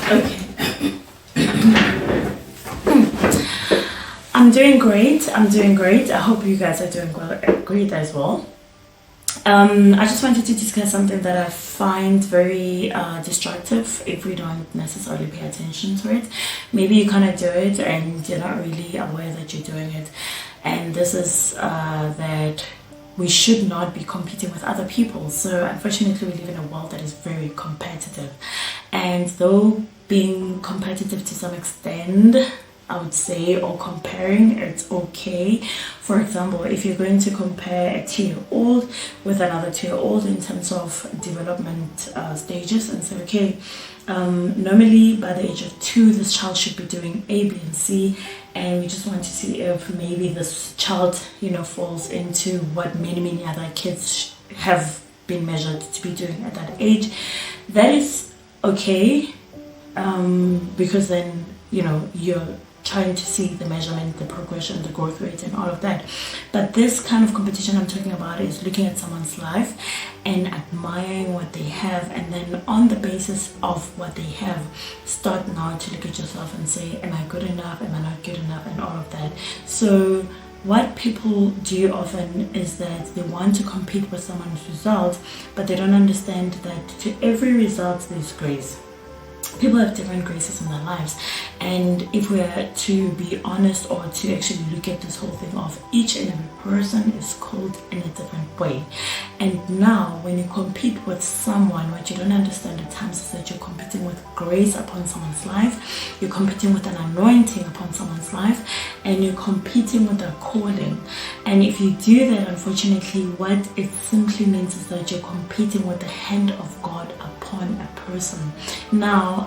Okay. I'm doing great. I hope you guys are doing great as well. I just wanted to discuss something that I find very destructive if we don't necessarily pay attention to it. Maybe you kind of do it and you're not really aware that you're doing it. And this is that we should not be competing with other people. So unfortunately, we live in a world that is very competitive. And though being competitive to some extent, I would say, or comparing, it's okay. For example, if you're going to compare a 2-year-old with another 2-year-old in terms of development stages and say, okay, normally by the age of 2, this child should be doing A, B, and C, and we just want to see if maybe this child, falls into what many other kids have been measured to be doing at that age. That is okay, because then, you're trying to see the measurement, the progression, the growth rate, and all of that. But this kind of competition I'm talking about is looking at someone's life and admiring what they have, and then on the basis of what they have, start now to look at yourself and say, am I good enough? Am I not good enough? And all of that. So what people do often is that they want to compete with someone's result, but they don't understand that to every result there's grace. People have different graces in their lives, and if we are to be honest, or to actually look at this whole thing of each and every person is called in a different way. And now when you compete with someone, what you don't understand at times is that you're competing with grace upon someone's life, you're competing with an anointing upon someone's life, and you're competing with a calling. And if you do that, unfortunately, what it simply means is that you're competing with the hand of God upon a person. Now,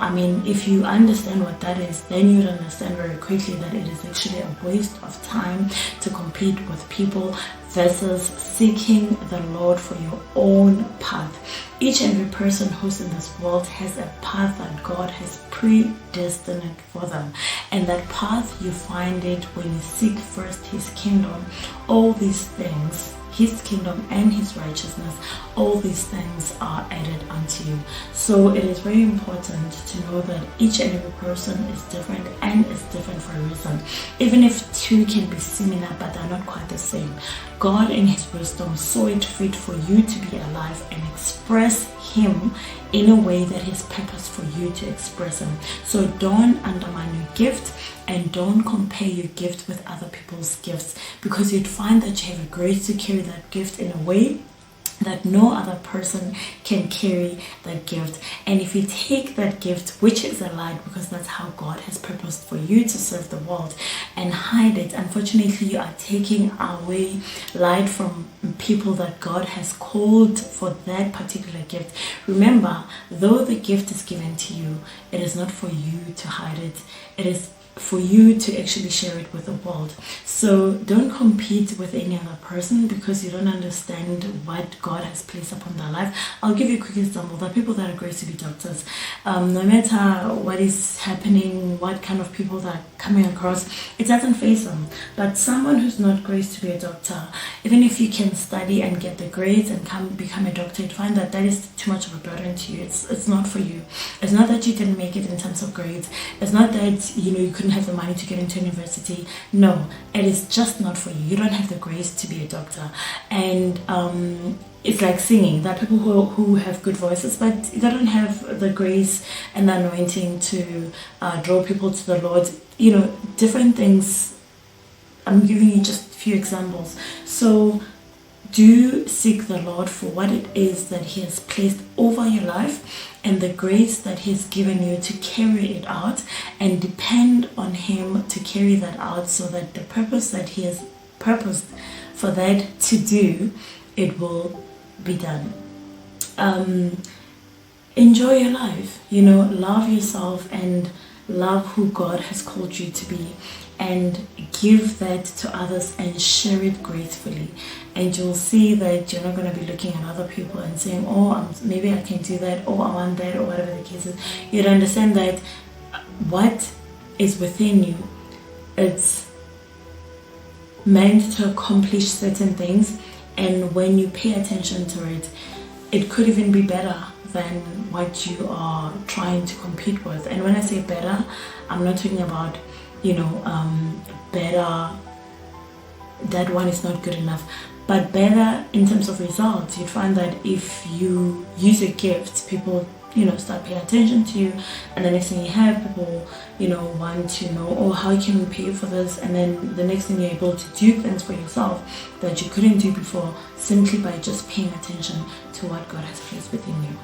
if you understand what that is, then you'd understand very quickly that it is actually a waste of time to compete with people versus seeking the Lord for your own path. Each and every person who's in this world has a path that God has predestined for them, and that path, you find it when you seek first His kingdom. All these things, His kingdom and His righteousness, all these things are added unto you. So it is very important to know that each and every person is different, and is different for a reason. Even if two can be similar but they're not quite the same, God in His wisdom saw it fit for you to be alive and express Him in a way that His purpose for you to express Him. So don't undermine your gift, and don't compare your gift with other people's gifts, because you'd find that you have a grace to carry that gift in a way that no other person can carry that gift. And if you take that gift, which is a light, because that's how God has purposed for you to serve the world, and hide it, unfortunately you are taking away light from people that God has called for that particular gift. Remember, though the gift is given to you, it is not for you to hide it. It is for you to actually share it with the world. So don't compete with any other person because you don't understand what God has placed upon their life. I'll give you a quick example. There are people that are graced to be doctors. No matter what is happening, what kind of people that are coming across, it doesn't faze them. But someone who's not graced to be a doctor, even if you can study and get the grades and become a doctor, you'd find that is too much of a burden to you. It's not for you. It's not that you didn't make it in terms of grades. It's not that you couldn't have the money to get into university. No, it is just not for you. You don't have the grace to be a doctor. And it's like singing. There are people who have good voices, but they don't have the grace and the anointing to draw people to the Lord. Different things. I'm giving you just a few examples. So do seek the Lord for what it is that He has placed over your life and the grace that He's given you to carry it out, and depend on Him to carry that out so that the purpose that He has purposed for that to do, it will be done. Enjoy your life, love yourself and love who God has called you to be, and give that to others and share it gracefully. And you'll see that you're not going to be looking at other people and saying, maybe I can do that, or I want that, or whatever the case is. You'd understand that what is within you, it's meant to accomplish certain things, and when you pay attention to it, it could even be better than what you are trying to compete with. And when I say better, I'm not talking about, better, that one is not good enough, but better in terms of results. You find that if you use a gift, people start paying attention to you, and the next thing you have, people want to know, oh, how can we pay you for this? And then the next thing, you're able to do things for yourself that you couldn't do before, simply by just paying attention to what God has placed within you.